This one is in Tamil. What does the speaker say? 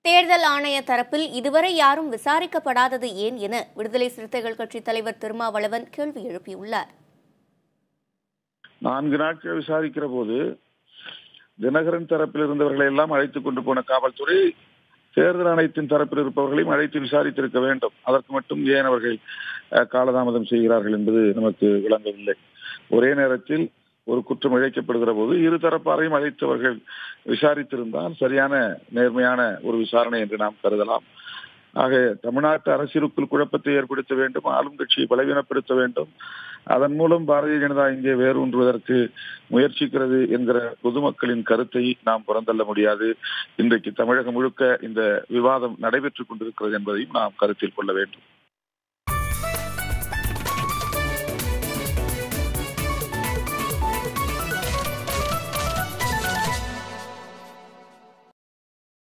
தேர்தல் ஆணைய தரப்பில் இதுவரை யாரும் விசாரிக்கப்படாதது ஏன் என விடுதலை சிறுத்தைகள் கட்சித் தலைவர் திருமாவளவன் கேள்வி எழுப்பியுள்ளார். 4 நாட்கள் விசாரிக்கிற போது தினகரன் தரப்பில் இருந்தவர்களை எல்லாம் அழைத்துக் கொண்டு போன காவல்துறை தேர்தல் ஆணையத்தின் தரப்பில் இருப்பவர்களையும் அழைத்து விசாரித்திருக்க வேண்டும். அதற்கு மட்டும் ஏன் அவர்கள் காலதாமதம் செய்கிறார்கள் என்பது நமக்கு விளங்கவில்லை. ஒரே நேரத்தில் ஒரு குற்றம் இழைக்கப்படுகிற போது இரு தரப்பாரையும் அழைத்தவர்கள் விசாரித்திருந்தால் சரியான நேர்மையான ஒரு விசாரணை என்று நாம் கருதலாம். ஆக தமிழ்நாட்டு அரசியலுக்குள் குழப்பத்தை ஏற்படுத்த வேண்டும், ஆளும் கட்சியை பலவீனப்படுத்த வேண்டும், அதன் மூலம் பாரதிய ஜனதா இங்கே வேரூன்றுவதற்கு முயற்சிக்கிறது என்கிற பொதுமக்களின் கருத்தை நாம் புறந்தள்ள முடியாது. இன்றைக்கு தமிழகம் முழுக்க இந்த விவாதம் நடைபெற்றுக் கொண்டிருக்கிறது என்பதையும் நாம் கருத்தில் கொள்ள வேண்டும்.